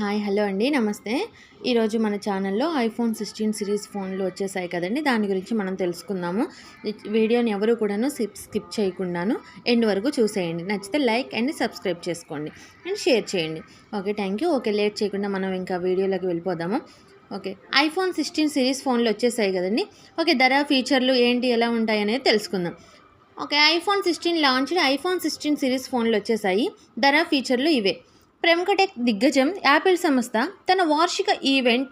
Hi hello అండి నమస్తే. ఈరోజు మన ఛానల్లో ఐఫోన్ 16 సిరీస్ ఫోన్లు వచ్చేసాయి కదండి. దాని గురించి మనం తెలుసుకుందాము. వీడియోని ఎవరు కూడాను స్కిప్ చేయకుండాను ఎండ్ వరకు చూసేయండి. నచ్చితే లైక్ అండ్ సబ్స్క్రైబ్ చేసుకోండి అండ్ షేర్ చేయండి. Okay, thank you. Okay, late చేయకుండా మనం ఇంకా వీడియోలోకి వెళ్ళిపోదాము. ఓకే, ఐఫోన్ 16 సిరీస్ ఫోన్లు వచ్చేసాయి కదండి. ఓకే, ధర ఫీచర్లు ఏంటి ఎలా ఉంటాయి అనేది తెలుసుకుందాం. Okay, iPhone 16 launched iPhone 16 series ఫోన్లు వచ్చేసాయి. ధర ఫీచర్లు ఇవే. ప్రముఖ టెక్ దిగ్గజం యాపిల్ సంస్థ తన వార్షిక ఈవెంట్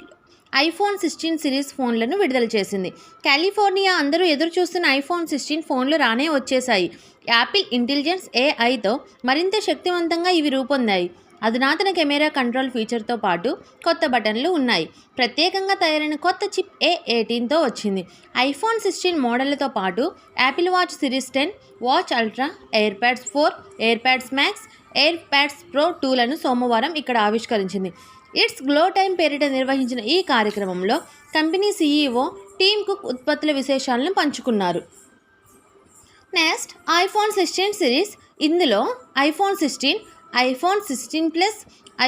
ఐఫోన్ 16 సిరీస్ ఫోన్లను విడుదల చేసింది. కాలిఫోర్నియా అందరూ ఎదురు చూస్తున్న ఐఫోన్ 16 ఫోన్లు రానే వచ్చేసాయి. యాపిల్ ఇంటెలిజెన్స్ ఏఐతో మరింత శక్తివంతంగా ఇవి రూపొందాయి. అధునాతన కెమెరా కంట్రోల్ ఫీచర్తో పాటు కొత్త బటన్లు ఉన్నాయి. ప్రత్యేకంగా తయారైన కొత్త చిప్ A18తో వచ్చింది. ఐఫోన్ 16 మోడళ్లతో పాటు Apple Watch Series 10, Watch Ultra, AirPods 4, AirPods Max, AirPods Pro 2లను సోమవారం ఇక్కడ ఆవిష్కరించింది. ఇట్స్ గ్లో టైమ్ పేరిట నిర్వహించిన ఈ కార్యక్రమంలో కంపెనీ సీఈఓ టీమ్ కుక్ ఉత్పత్తుల విశేషాలను పంచుకున్నారు. Next, iPhone 16 series. ఇందులో iPhone 16, iPhone 16 Plus,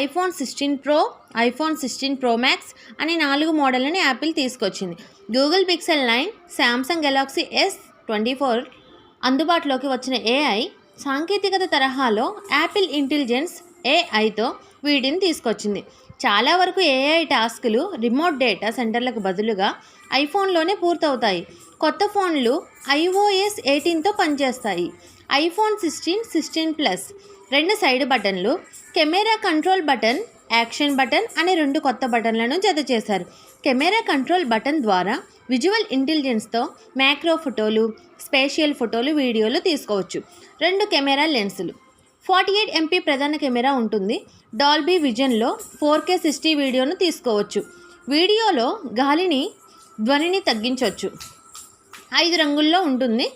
iPhone 16 Pro, iPhone 16 Pro Max అనే 4 మోడళ్లను యాపిల్ తీసుకొచ్చింది. Google pixel 9, Samsung Galaxy S24 అందుబాటులోకి వచ్చిన ఏఐ సాంకేతికత తరహాలో యాపిల్ ఇంటెలిజెన్స్ ఏఐతో వీటిని తీసుకొచ్చింది. చాలా వరకు ఏఐ టాస్కులు రిమోట్ డేటా సెంటర్లకు బదులుగా ఐఫోన్లోనే పూర్తవుతాయి. కొత్త ఫోన్లు iOS 18తో పనిచేస్తాయి. ఐఫోన్ 16, 16 ప్లస్ 2 సైడ్ బటన్లు, camera control button, action button అనే 2 కొత్త బటన్లను జత చేశారు. కెమెరా కంట్రోల్ బటన్ ద్వారా విజువల్ ఇంటెలిజెన్స్తో మ్యాక్రో ఫోటోలు, స్పేషియల్ ఫోటోలు, వీడియోలు తీసుకోవచ్చు. 2 కెమెరా లెన్సులు, 48 MP ప్రధాన కెమెరా ఉంటుంది. డాల్బీ విజన్లో 4K 60 వీడియోను తీసుకోవచ్చు. వీడియోలో ధ్వనిని తగ్గించవచ్చు. 5 రంగుల్లో ఉంటుంది,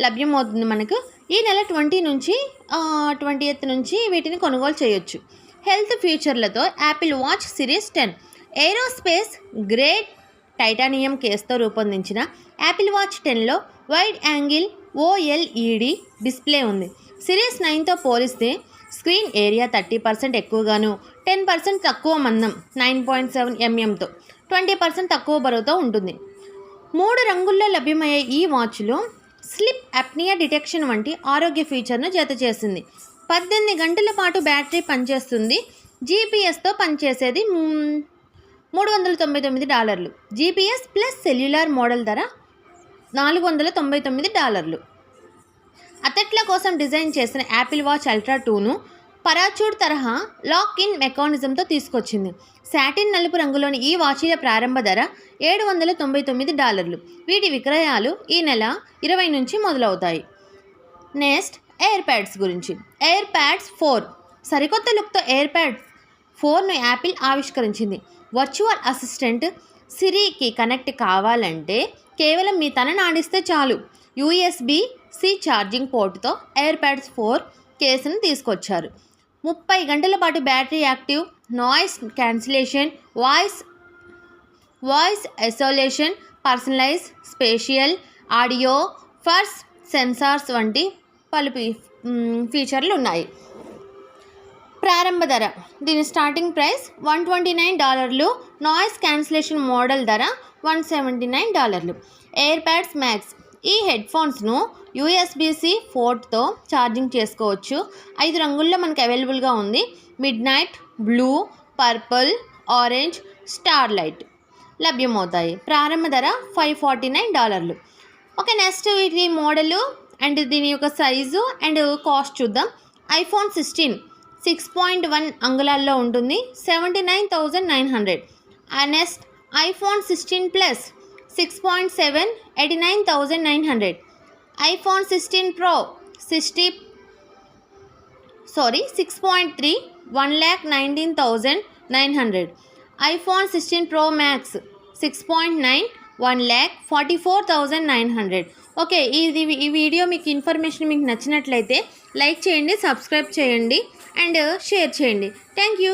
లభ్యమవుతుంది మనకు. ఈ నెల 20th నుంచి వీటిని కొనుగోలు చేయొచ్చు. హెల్త్ ఫీచర్లతో Apple Watch Series 10 aerospace grade titanium కేస్తో రూపొందించిన యాపిల్ వాచ్ 10లో వైడ్ యాంగిల్ OLED డిస్ప్లే ఉంది. సిరీస్ 9తో పోలిస్తే స్క్రీన్ ఏరియా 30% ఎక్కువగాను, 10% తక్కువ మందం 9.7 mmతో 20% తక్కువ బరువుతో ఉంటుంది. 3 రంగుల్లో లభ్యమయ్యే ఈ వాచ్లో స్లీప్ అప్నియా డిటెక్షన్ వంటి ఆరోగ్య ఫీచర్ను జత చేసింది. 18 గంటల పాటు బ్యాటరీ పనిచేస్తుంది. జీపీఎస్తో పనిచేసేది. $399. జీపీఎస్ ప్లస్ సెల్యులార్ మోడల్ ధర $499. అథ్లెట్ల కోసం డిజైన్ చేసిన యాపిల్ వాచ్ అల్ట్రా 2ను పరాచూట్ తరహా లాక్ ఇన్ మెకానిజంతో తీసుకొచ్చింది. సాటిన్ నలుపు రంగులోని ఈ వాచీల ప్రారంభ ధర $799. వీటి విక్రయాలు ఈ నెల 20 నుంచి మొదలవుతాయి. నెక్స్ట్, ఎయిర్పాడ్స్ గురించి. ఎయిర్పాడ్స్ 4 సరికొత్త లుక్తో ఎయిర్పాడ్స్ 4ను యాపిల్ ఆవిష్కరించింది. వర్చువల్ అసిస్టెంట్ సిరికి కనెక్ట్ కావాలంటే కేవలం మీ తలను ఆడిస్తే చాలు. USB-C ఛార్జింగ్ పోర్టుతో ఎయిర్పాడ్స్ 4 కేసును తీసుకొచ్చారు. 30 గంటల పాటు battery active, noise cancellation, voice isolation, personalize, spatial audio, force sensors వంటి పలు ఫీచర్లు ఉన్నాయి. ప్రారంభ ధర, దీని starting price $129. Noise cancellation model ధర $179. AirPods Max. ఈ హెడ్ఫోన్స్ను USB-C పోర్ట్తో ఛార్జింగ్ చేసుకోవచ్చు. 5 రంగుల్లో మనకు అవైలబుల్గా ఉంది. Midnight, blue, purple, orange, starlight లభ్యమవుతాయి. ప్రారంభ ధర $549. ఓకే, నెక్స్ట్ వీటి మోడలు అండ్ దీని యొక్క సైజు అండ్ కాస్ట్ చూద్దాం. ఐఫోన్ 16 6.1 అంగుళాల్లో ఉంటుంది, 79,900. నెక్స్ట్, iPhone 16 Plus 6.7 89,900. IPhone 16 Pro 6.3 1,19,900. IPhone 16 Pro Max 6.9 1,44,900. Okay, ఈ వీడియో మీకు ఇన్ఫర్మేషన్ మీకు నచ్చినట్లయితే లైక్ చేయండి, సబ్స్క్రైబ్ చేయండి అండ్ షేర్ చేయండి. Thank you.